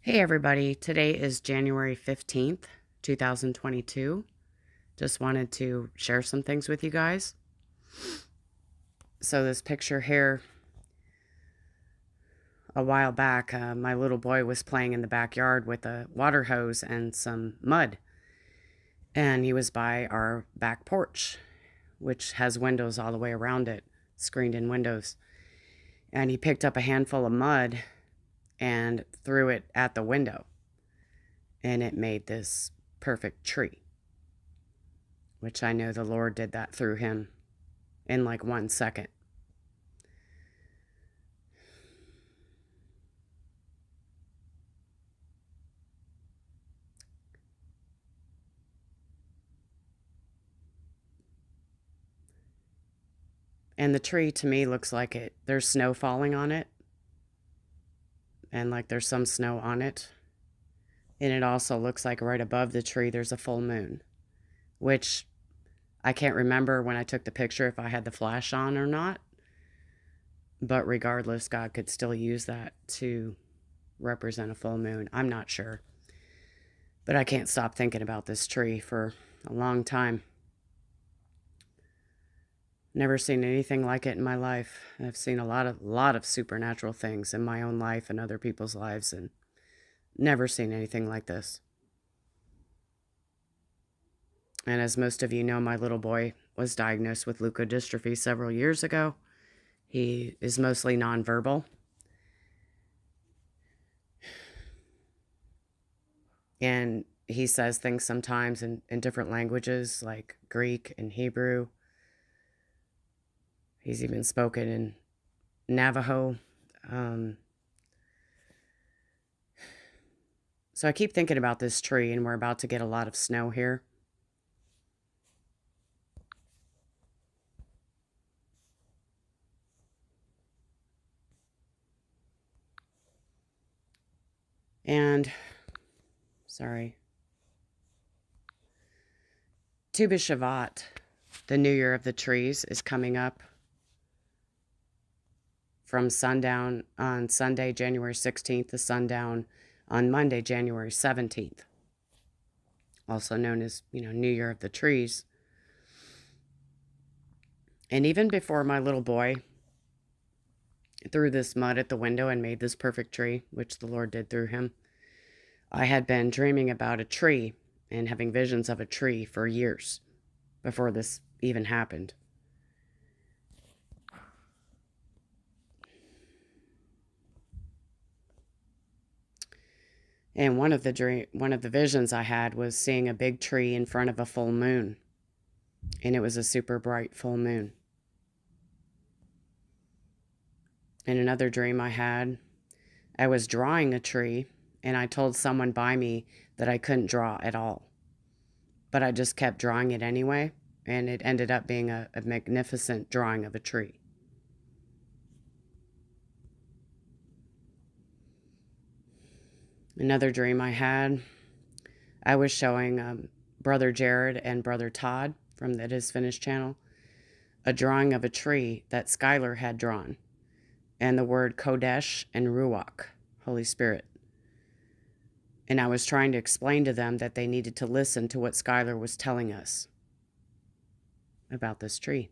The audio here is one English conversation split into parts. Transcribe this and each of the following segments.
Hey everybody, today is January 15th, 2022. Just wanted to share some things with you guys. So this picture here, a while back, my little boy was playing in the backyard with a water hose and some mud. And he was by our back porch, which has windows all the way around it, screened in windows. And he picked up a handful of mud and threw it at the window. And it made this perfect tree, which I know the Lord did that through him in like 1 second. And the tree to me looks like there's snow falling on it, and like there's some snow on it. And it also looks like right above the tree there's a full moon, which I can't remember when I took the picture if I had the flash on or not. But regardless, God could still use that to represent a full moon. I'm not sure. But I can't stop thinking about this tree for a long time. Never seen anything like it in my life. I've seen a lot of supernatural things in my own life and other people's lives, and never seen anything like this. And as most of you know, my little boy was diagnosed with leukodystrophy several years ago. He is mostly nonverbal. And he says things sometimes in different languages like Greek and Hebrew. He's even spoken in Navajo. So I keep thinking about this tree, and we're about to get a lot of snow here. And, sorry, Tu B'Shavat, the New Year of the Trees, is coming up from sundown on Sunday, January 16th, to sundown on Monday, January 17th. Also known as, New Year of the Trees. And even before my little boy threw this mud at the window and made this perfect tree, which the Lord did through him, I had been dreaming about a tree and having visions of a tree for years before this even happened. And one of the visions I had was seeing a big tree in front of a full moon. And it was a super bright full moon. In another dream I had, I was drawing a tree, and I told someone by me that I couldn't draw at all. But I just kept drawing it anyway, and it ended up being a magnificent drawing of a tree. Another dream I had, I was showing Brother Jared and Brother Todd from the It Is Finished channel a drawing of a tree that Skylar had drawn, and the word Kodesh and Ruach, Holy Spirit. And I was trying to explain to them that they needed to listen to what Skylar was telling us about this tree.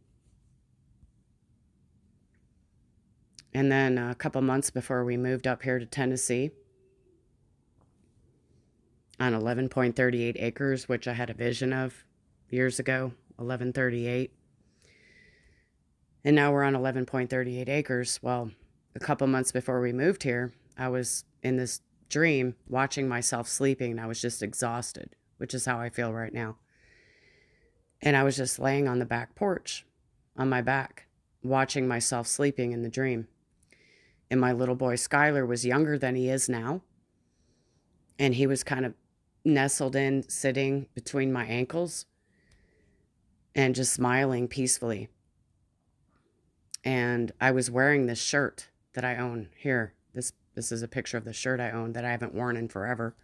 And then a couple months before we moved up here to Tennessee, on 11.38 acres, which I had a vision of years ago, 1138. And now we're on 11.38 acres. Well, a couple months before we moved here, I was in this dream watching myself sleeping, and I was just exhausted, which is how I feel right now. And I was just laying on the back porch on my back, watching myself sleeping in the dream. And my little boy Skylar was younger than he is now. And he was kind of nestled in, sitting between my ankles and just smiling peacefully. And I was wearing this shirt that I own here. This is a picture of the shirt I own that I haven't worn in forever.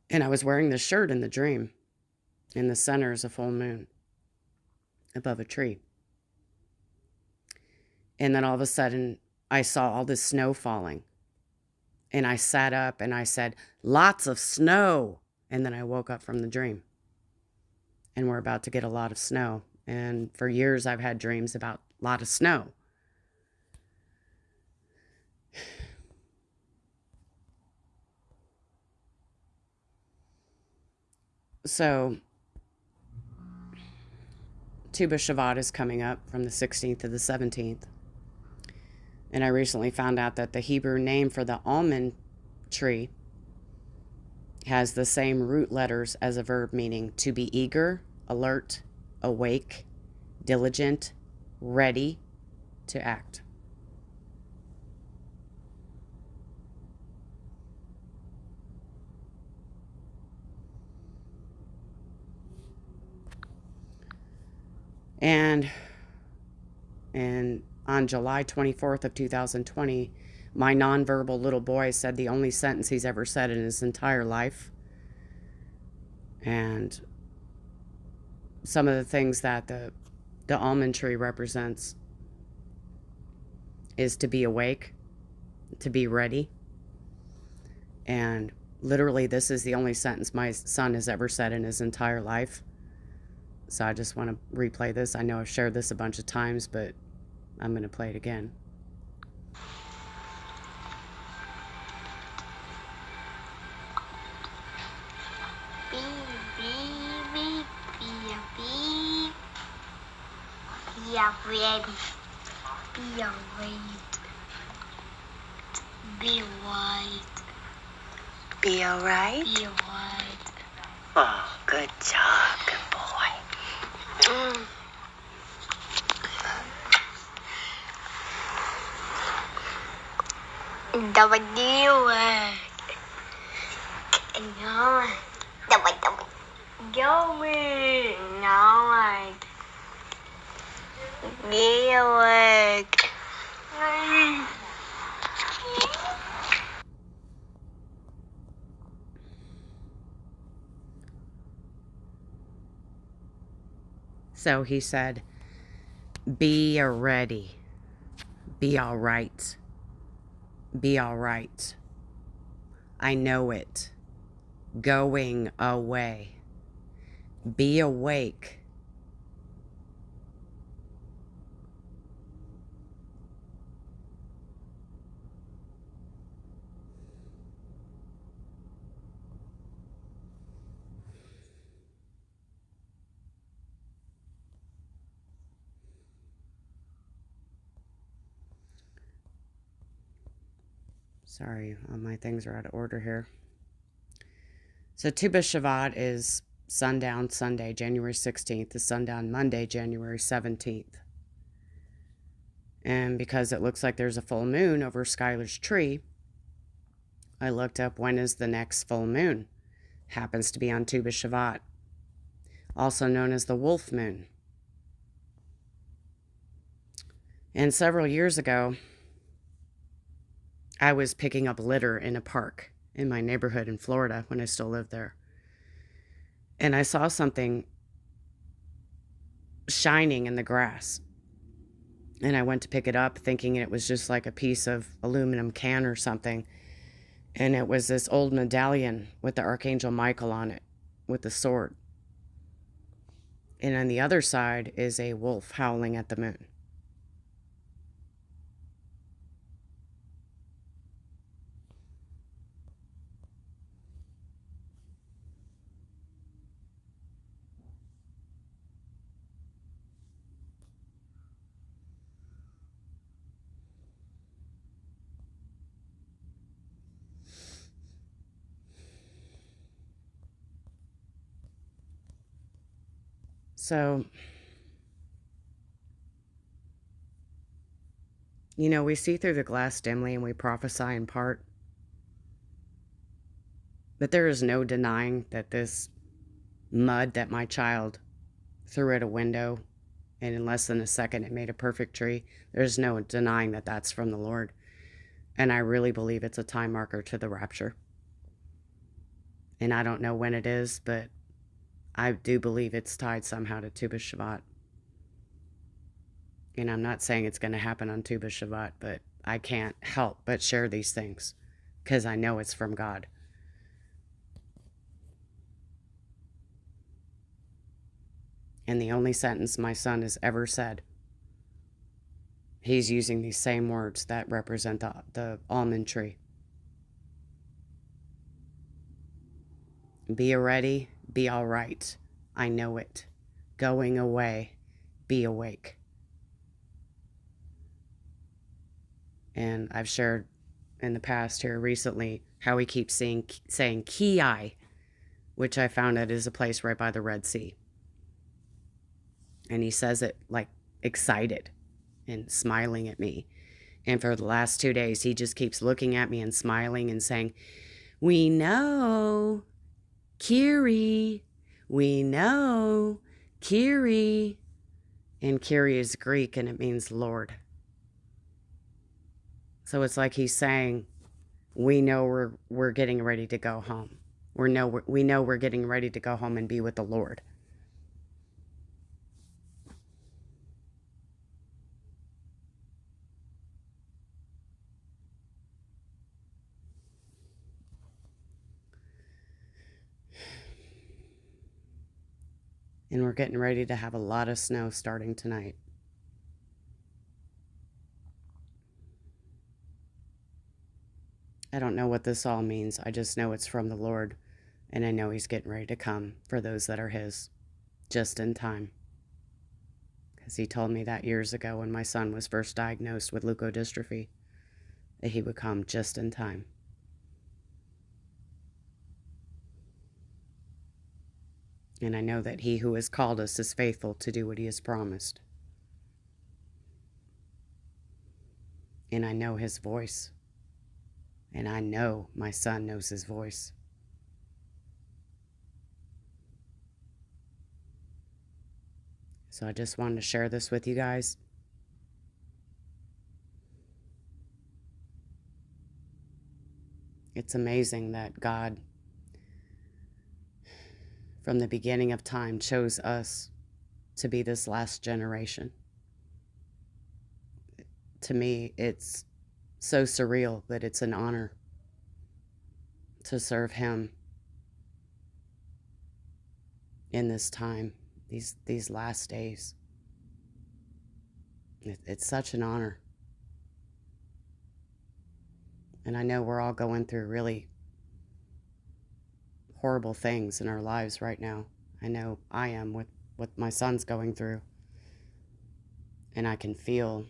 And I was wearing this shirt in the dream. In the center is a full moon above a tree. And then all of a sudden, I saw all this snow falling. And I sat up and I said, lots of snow. And then I woke up from the dream. And we're about to get a lot of snow. And for years, I've had dreams about a lot of snow. So, Tu B'Shavat is coming up from the 16th to the 17th. And I recently found out that the Hebrew name for the almond tree has the same root letters as a verb, meaning to be eager, alert, awake, diligent, ready to act. And on July 24th of 2020, my nonverbal little boy said the only sentence he's ever said in his entire life. And some of the things that the almond tree represents is to be awake, to be ready. And literally, this is the only sentence my son has ever said in his entire life. So I just want to replay this. I know I've shared this a bunch of times, but I'm going to play it again. Be ready. Be awake. Be white. Be alright? Be white. Oh, good job, good boy. Давай делай. Давай. Давай, давай. Делай. Давай. Делай. So he said, be ready. Be all right. Be all right. I know it. Going away. Be awake. Sorry, all my things are out of order here. So Tu B'Shavat is sundown Sunday, January 16th, to sundown Monday, January 17th. And because it looks like there's a full moon over Skylar's tree, I looked up when is the next full moon. Happens to be on Tu B'Shavat, also known as the wolf moon. And several years ago, I was picking up litter in a park in my neighborhood in Florida when I still lived there. And I saw something shining in the grass. And I went to pick it up thinking it was just like a piece of aluminum can or something. And it was this old medallion with the Archangel Michael on it with the sword. And on the other side is a wolf howling at the moon. So, you know, we see through the glass dimly and we prophesy in part. But there is no denying that this mud that my child threw at a window, and in less than a second it made a perfect tree, there's no denying that that's from the Lord. And I really believe it's a time marker to the rapture. And I don't know when it is, but I do believe it's tied somehow to Tu B'Shavat. And I'm not saying it's going to happen on Tu B'Shavat, but I can't help but share these things because I know it's from God. And the only sentence my son has ever said, he's using these same words that represent the almond tree. Be ready, be all right. I know it. Going away, be awake. And I've shared in the past here recently how he keeps saying Ki, which I found out is a place right by the Red Sea. And he says it like excited and smiling at me. And for the last 2 days, he just keeps looking at me and smiling and saying, we know, Kiri, we know, Kiri. And Kiri is Greek and it means Lord. So it's like he's saying, we know we're getting ready to go home. We know we're getting ready to go home and be with the Lord. And we're getting ready to have a lot of snow starting tonight. I don't know what this all means. I just know it's from the Lord. And I know he's getting ready to come for those that are his, just in time. Because he told me that years ago when my son was first diagnosed with leukodystrophy, that he would come just in time. And I know that he who has called us is faithful to do what he has promised. And I know his voice. And I know my son knows his voice. So I just wanted to share this with you guys. It's amazing that God, from the beginning of time, chose us to be this last generation. To me, it's so surreal, but it's an honor to serve him in this time, these last days. It's such an honor. And I know we're all going through really horrible things in our lives right now. I know I am with what my son's going through. And I can feel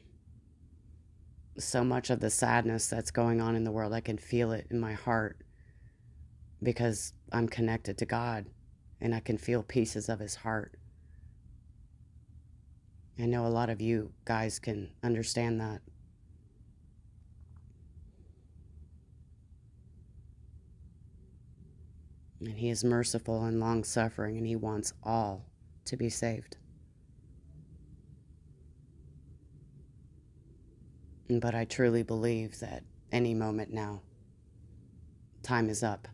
so much of the sadness that's going on in the world. I can feel it in my heart because I'm connected to God and I can feel pieces of his heart. I know a lot of you guys can understand that. And he is merciful and long-suffering, and he wants all to be saved. But I truly believe that any moment now, time is up.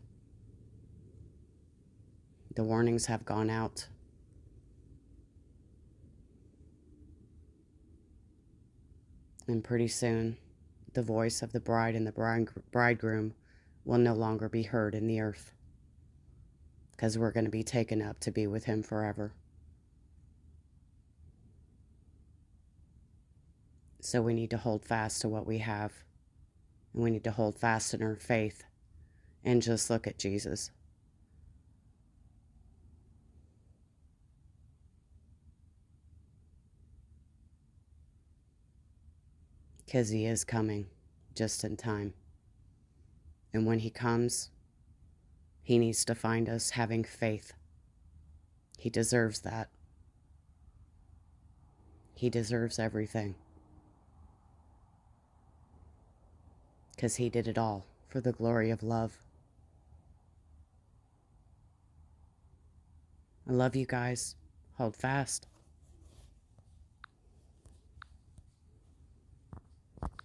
The warnings have gone out. And pretty soon, the voice of the bride and the bridegroom will no longer be heard in the earth. Because we're going to be taken up to be with him forever. So we need to hold fast to what we have. And we need to hold fast in our faith. And just look at Jesus. Because he is coming just in time. And when he comes, he needs to find us having faith. He deserves that. He deserves everything. Because he did it all for the glory of love. I love you guys. Hold fast.